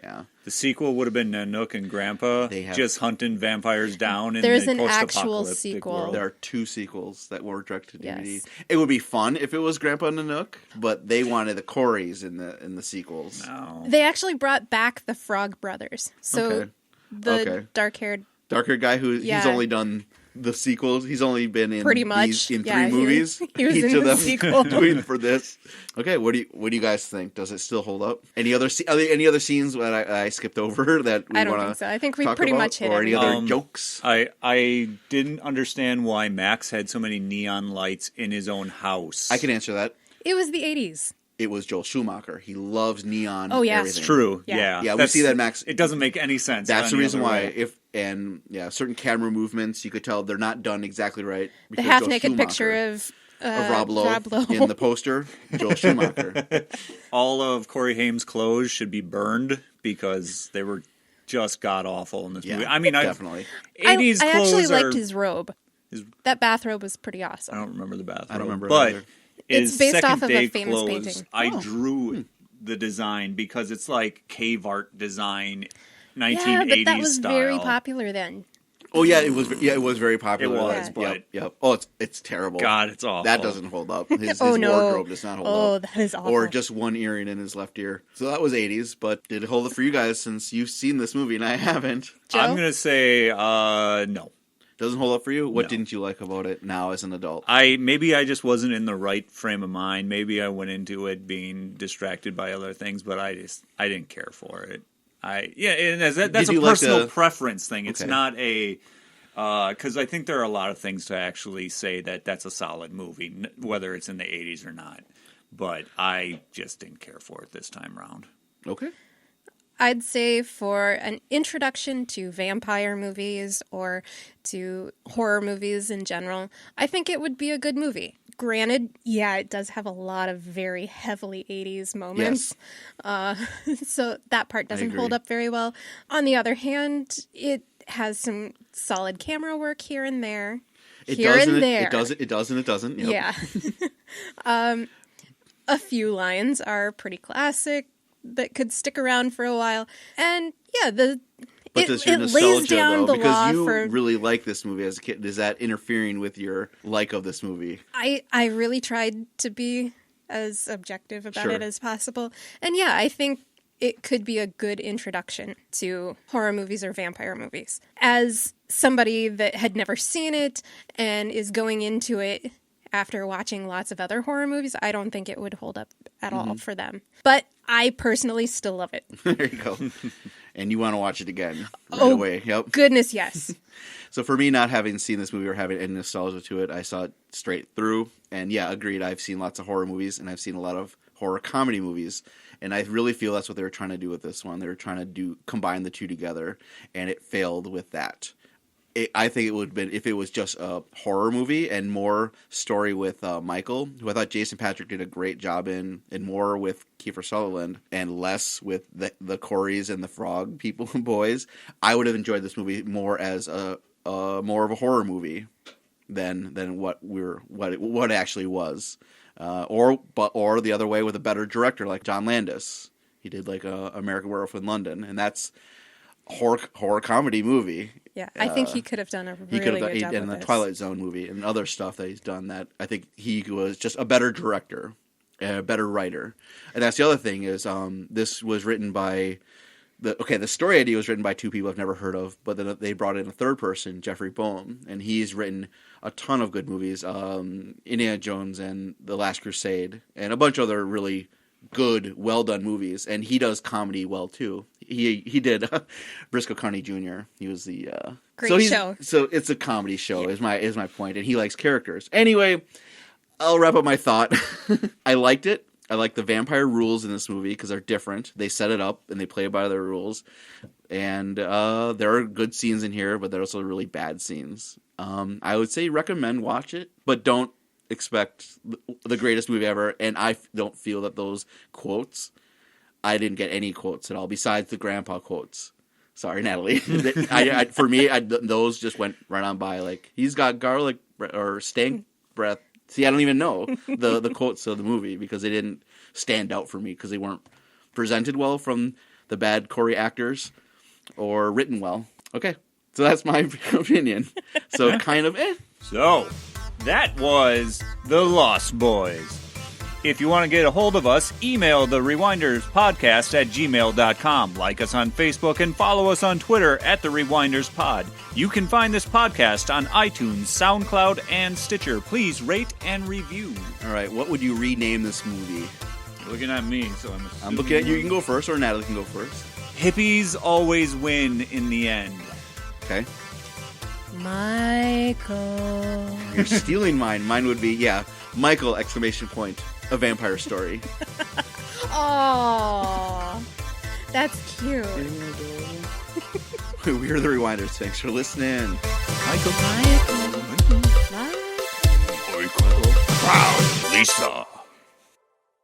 Yeah. The sequel would have been Nook and Grandpa just hunting vampires down in There's the an actual post-apocalyptic sequel. world. There are 2 sequels that were directed to DVD. Yes. It would be fun if it was Grandpa and the Nook, but they wanted the Coreys in the sequels. No. They actually brought back the Frog Brothers. So the dark-haired guy he's only done the sequels. He's only been in pretty much in 3 movies. He was in the sequel. Doing for this. Okay, what do you guys think? Does it still hold up? Any other scenes that I skipped over that we I don't want think to so. I think we talk pretty about? much hit or any everything. other jokes? I didn't understand why Max had so many neon lights in his own house. I can answer that. It was the 80s. It was Joel Schumacher. He loves neon. Oh, yeah. Everything. It's true. Yeah. Yeah. We see that Max. It doesn't make any sense. That's the any reason other why. way. Certain camera movements you could tell they're not done exactly right. The half-naked picture of Rob Lowe in the poster, Joel Schumacher. All of Corey Haim's clothes should be burned because they were just god awful in this movie. I mean, definitely. 80s I clothes actually liked are, his robe. That bathrobe was pretty awesome. I don't remember the bathrobe. I don't remember but either. It's his based off second of a day famous clothes, painting. I drew the design because it's like cave art design, 1980s Yeah, but that was style. very popular then. Oh yeah, it was. Yeah, it was very popular. It was, then. Yep. Oh, it's terrible. God, it's awful. That doesn't hold up. His Oh, no. wardrobe does not hold up. Oh, that is awful. Or just one earring in his left ear. So that was 80s, but did it hold up for you guys since you've seen this movie and I haven't? Joe? I'm gonna say no. Doesn't hold up for you? What No. didn't you like about it now as an adult? Maybe I just wasn't in the right frame of mind. Maybe I went into it being distracted by other things, but I didn't care for it. And that's Did a you like personal the- preference thing. It's Okay. not a because I think there are a lot of things to actually say that that's a solid movie, whether it's in the 80s or not. But I just didn't care for it this time around. Okay. I'd say for an introduction to vampire movies or to horror movies in general, I think it would be a good movie. Granted, yeah, it does have a lot of very heavily 80s moments. So that part doesn't agree. hold up very well. On the other hand, it has some solid camera work here and there. It here does and and there. it does and it doesn't. Yep. Yeah. A few lines are pretty classic that could stick around for a while. And yeah, But does your it lays nostalgia, down though, the law because you for... really like this movie as a kid, is that interfering with your like of this movie? I really tried to be as objective about Sure. it as possible. And yeah, I think it could be a good introduction to horror movies or vampire movies. As somebody that had never seen it and is going into it after watching lots of other horror movies, I don't think it would hold up at all for them. But I personally still love it. There you go. And you want to watch it again right away. Yep. Goodness, yes. So for me, not having seen this movie or having any nostalgia to it, I saw it straight through. And yeah, agreed. I've seen lots of horror movies and I've seen a lot of horror comedy movies. And I really feel that's what they were trying to do with this one. They were trying to combine the two together, and it failed with that. I think it would have been if it was just a horror movie and more story with Michael, who I thought Jason Patrick did a great job in, and more with Kiefer Sutherland and less with the Coreys and the Frog people boys. I would have enjoyed this movie more as a more of a horror movie than what it actually was, or the other way with a better director like John Landis. He did like American Werewolf in London, and that's horror comedy movie. Yeah, I think he could have done a really good job in the with Twilight Zone movie and other stuff that he's done. That I think he was just a better director, a better writer. And that's the other thing is this was written by the story idea was written by two people I've never heard of, but then they brought in a third person, Jeffrey Boehm, and he's written a ton of good movies, Indiana Jones and The Last Crusade, and a bunch of other really good, well done movies. And he does comedy well too. He did Briscoe County Jr. He was the great show. So it's a comedy show. Yeah. is my point, and he likes characters. Anyway, I'll wrap up my thought. I liked it. I like the vampire rules in this movie because they're different. They set it up and they play by their rules. And there are good scenes in here, but there are also really bad scenes. I would say recommend watch it, but don't expect the greatest movie ever. And I don't feel that those quotes, I didn't get any quotes at all besides the grandpa quotes. Sorry, Natalie. For me, those just went right on by. Like, he's got garlic or stank breath. See, I don't even know the quotes of the movie because they didn't stand out for me because they weren't presented well from the bad Corey actors or written well. Okay, so that's my opinion. So kind of So, that was The Lost Boys. If you want to get a hold of us, email the rewinderspodcast@gmail.com. Like us on Facebook and follow us on Twitter @TheRewindersPod. You can find this podcast on iTunes, SoundCloud, and Stitcher. Please rate and review. All right, what would you rename this movie? You're looking at me, so I'm looking at you. You can go first, or Natalie can go first. Hippies always win in the end. Okay. Michael. You're stealing mine. Mine would be, Michael, ! A Vampire Story. Oh, that's cute. We are the Rewinders. Thanks for listening. Michael. Michael. Michael. Wow, Lisa.